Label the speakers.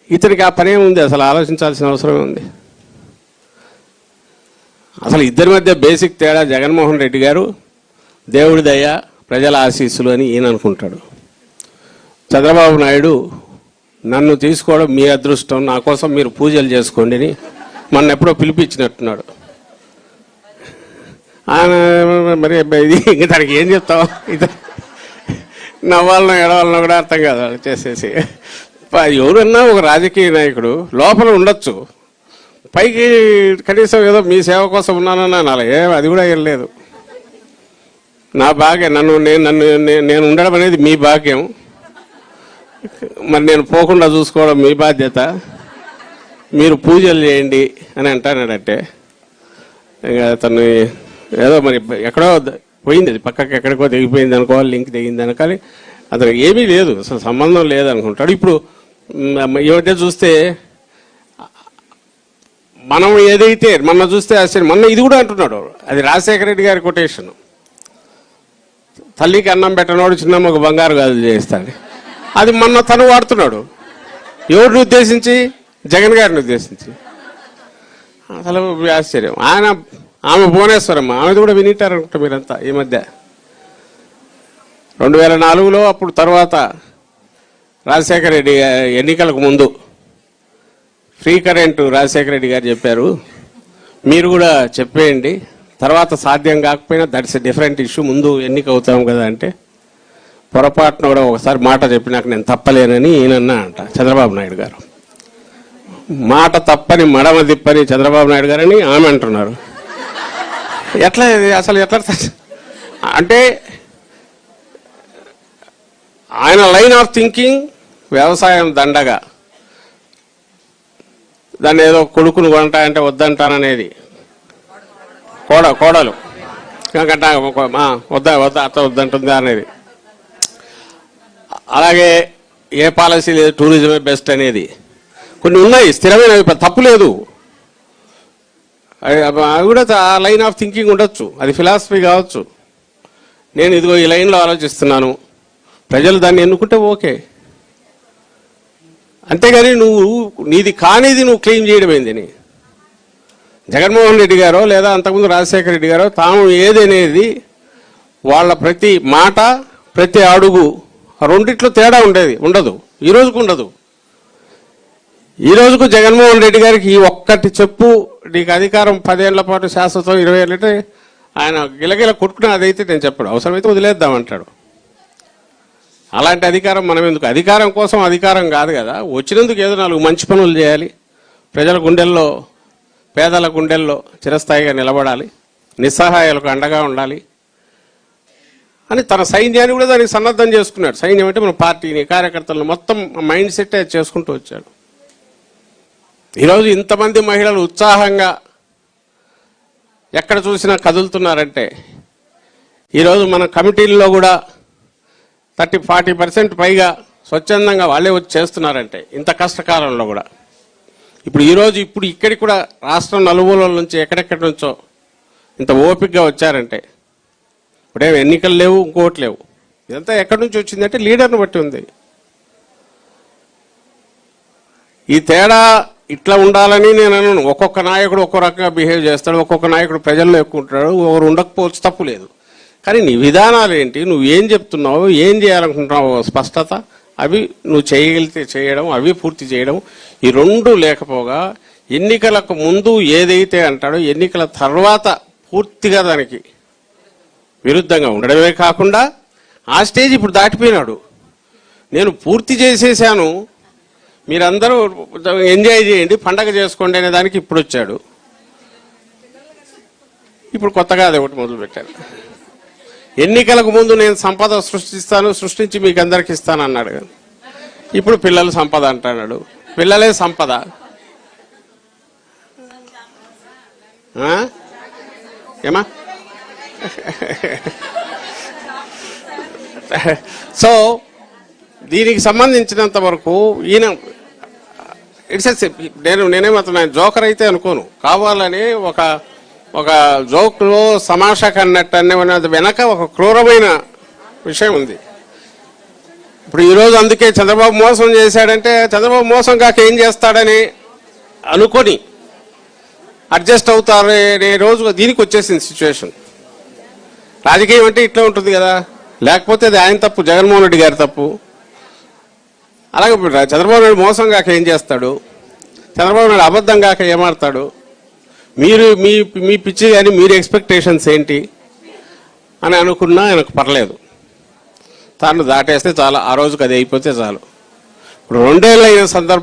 Speaker 1: ఇతనికి ఆ పనే ఉంది, అసలు ఆలోచించాల్సిన అవసరమే ఉంది. అసలు ఇద్దరి మధ్య బేసిక్ తేడా జగన్మోహన్ రెడ్డి గారు దేవుడి దయ ప్రజల ఆశీస్సులు అని ఈయన అనుకుంటాడు. చంద్రబాబు నాయుడు నన్ను తీసుకోవడం మీ అదృష్టం, నా కోసం మీరు పూజలు చేసుకోండి అని మొన్న ఎప్పుడో పిలిపించినట్టున్నాడు. ఆయన మరి ఇది ఇంక తనకి ఏం చెప్తావు, ఇది నవ్వాలనో ఎడవాలనో కూడా అర్థం కాదు చేసేసి. ఎవరన్నా ఒక రాజకీయ నాయకుడు లోపల ఉండొచ్చు, పైకి కనీసం ఏదో మీ సేవ కోసం ఉన్నానన్నా అనాలి. అది కూడా ఏం లేదు. నా భాగ్యం, నేను ఉండడం అనేది మీ భాగ్యం, మరి నేను పోకుండా చూసుకోవడం మీ బాధ్యత, మీరు పూజలు చేయండి అని అంటానంటే తను ఏదో మరి ఎక్కడో పోయింది, అది పక్కకి ఎక్కడికో తెగిపోయింది అనుకోవాలి, లింక్ తెగింది అనుకోవాలి. అతను ఏమీ లేదు, అసలు సంబంధం లేదనుకుంటాడు. ఇప్పుడు ఏమంటే చూస్తే మనం ఏదైతే మొన్న చూస్తే అసలు మొన్న ఇది కూడా అంటున్నాడు, అది రాజశేఖర రెడ్డి గారి కొటేషన్, తల్లికి అన్నం పెట్టనోడు చిన్నమ్మ ఒక బంగారు గాజులు చేస్తాడు. అది మొన్న తను వాడుతున్నాడు. ఎవరిని ఉద్దేశించి? జగన్ గారిని ఉద్దేశించి. అసలు ఆశ్చర్యం. ఆమె భువనేశ్వరమ్మ, ఆమెది కూడా వినిటారనుకుంటా మీరంతా ఈ మధ్య. 2004లో అప్పుడు తర్వాత రాజశేఖర రెడ్డి ఎన్నికలకు ముందు ఫ్రీ కరెంటు రాజశేఖర రెడ్డి గారు చెప్పారు, మీరు కూడా చెప్పేయండి, తర్వాత సాధ్యం కాకపోయినా దట్స్ ఎ డిఫరెంట్ ఇష్యూ, ముందు ఎన్నిక అవుతాం కదా అంటే పొరపాటున కూడా ఒకసారి మాట చెప్పినాక నేను తప్పలేనని ఈయనన్నా అంట చంద్రబాబు నాయుడు గారు. మాట తప్పని మడమ తిప్పని చంద్రబాబు నాయుడు గారని ఆమె అంటున్నారు. ఎట్లా అసలు ఎట్లా అంటే ఆయన లైన్ ఆఫ్ థింకింగ్ వ్యవసాయం దండగా, దాన్ని ఏదో కొడుకును కొంటాయంటే వద్దంటాననేది, కోడలు వద్ద అత్త వద్దంటుంది అనేది. అలాగే ఏ పాలసీ లేదు, టూరిజమే బెస్ట్ అనేది కొన్ని ఉన్నాయి, స్థిరమైనవి, తప్పు లేదు. అవి కూడా లైన్ ఆఫ్ థింకింగ్ ఉండొచ్చు, అది ఫిలాసఫీ కావచ్చు. నేను ఇదిగో ఈ లైన్లో ఆలోచిస్తున్నాను, ప్రజలు దాన్ని ఎన్నుకుంటే ఓకే. అంతేగాని నీది కానిది నువ్వు క్లెయిమ్ చేయడమైందని. జగన్మోహన్ రెడ్డి గారో లేదా అంతకుముందు రాజశేఖర రెడ్డి గారో తాము ఏదనేది వాళ్ళ ప్రతి మాట ప్రతి అడుగు రెండిట్లో తేడా ఉండదు. ఈ రోజుకు ఉండదు. ఈ రోజుకు జగన్మోహన్ రెడ్డి గారికి ఈ ఒక్కటి చెప్పు, నీకు అధికారం 10 ఏళ్ల పాటు శాశ్వతం, 20 ఏళ్ళంటే ఆయన గిలగిల కొట్టుకునే అదైతే నేను చెప్పాడు, అవసరమైతే వదిలేద్దామంటాడు. అలాంటి అధికారం మనం ఎందుకు? అధికారం కోసం అధికారం కాదు కదా, వచ్చినందుకు ఏదో 4 మంచి పనులు చేయాలి, ప్రజల గుండెల్లో పేదల గుండెల్లో చిరస్థాయిగా నిలబడాలి, నిస్సహాయాలకు అండగా ఉండాలి అని తన సైన్యాన్ని కూడా దానికి సన్నద్ధం చేసుకున్నాడు. సైన్యం అంటే మన పార్టీని, కార్యకర్తలను మొత్తం మైండ్ సెట్ చేసుకుంటూ వచ్చాడు. ఈరోజు ఇంతమంది మహిళలు ఉత్సాహంగా ఎక్కడ చూసినా కదులుతున్నారంటే, ఈరోజు మన కమిటీల్లో కూడా 30-40% పైగా స్వచ్ఛందంగా వాళ్ళే వచ్చి చేస్తున్నారంటే ఇంత కష్టకాలంలో కూడా. ఇప్పుడు ఇక్కడికి కూడా రాష్ట్రం నలుమూలల నుంచి ఎక్కడెక్కడి నుంచో ఇంత ఓపికగా వచ్చారంటే, ఇప్పుడేం ఎన్నికలు లేవు, ఇంకోటి లేవు, ఇదంతా ఎక్కడి నుంచి వచ్చిందంటే లీడర్ని బట్టి ఉంది. ఈ తేడా ఇట్లా ఉండాలని నేను అనను. ఒక్కొక్క నాయకుడు ఒక్కో రకంగా బిహేవ్ చేస్తాడు, ఒక్కొక్క నాయకుడు ప్రజల్లో ఎక్కువ ఉంటాడు, ఒకరు ఉండకపోవచ్చు, తప్పు లేదు. కానీ నీ విధానాలు ఏంటి, నువ్వు ఏం చెప్తున్నావు, ఏం చేయాలనుకుంటున్నావు స్పష్టత, అవి నువ్వు చేయగలిగితే చేయడం, అవి పూర్తి చేయడం, ఈ రెండు లేకపోగా ఎన్నికలకు ముందు ఏదైతే అంటాడో ఎన్నికల తర్వాత పూర్తిగా దానికి విరుద్ధంగా ఉండడమే కాకుండా ఆ స్టేజ్ ఇప్పుడు దాటిపోయినాడు. నేను పూర్తి చేసేసాను, మీరందరూ ఎంజాయ్ చేయండి, పండగ చేసుకోండి అనే దానికి ఇప్పుడు వచ్చాడు. ఇప్పుడు కొత్తగా అది ఒకటి మొదలుపెట్టారు. ఎన్నికలకు ముందు నేను సంపద సృష్టించి మీకు అందరికి ఇస్తాను అన్నాడు. ఇప్పుడు పిల్లలు సంపద అంటున్నాడు. పిల్లలే సంపద. ఏమా? సో దీనికి సంబంధించినంత వరకు ఈయన నేనేమవుతున్నా, జోకర్ అయితే అనుకోను, కావాలని ఒక జోక్లో సమాషకు అన్నట్టు అన్నది వెనక ఒక క్రూరమైన విషయం ఉంది. ఇప్పుడు ఈరోజు అందుకే చంద్రబాబు మోసం చేశాడంటే చంద్రబాబు మోసం కాక ఏం చేస్తాడని అనుకొని అడ్జస్ట్ అవుతారనే రోజు దీనికి వచ్చేసింది సిచ్యువేషన్. రాజకీయం అంటే ఇట్లా ఉంటుంది కదా, లేకపోతే అది ఆయన తప్పు, జగన్మోహన్ రెడ్డి గారి తప్పు. అలాగే చంద్రబాబు నాయుడు మోసం కాక ఏం చేస్తాడు, చంద్రబాబు నాయుడు అబద్ధం కాక ఏమాడతాడు, మీరు మీ మీ పిచ్చి కానీ మీరు ఎక్స్పెక్టేషన్స్ ఏంటి అని అనుకున్నా ఆయనకు పర్లేదు, తాను దాటేస్తే చాలా, ఆ రోజుకి అది అయిపోతే చాలు. ఇప్పుడు 2 ఏళ్ళు అయిన సందర్భం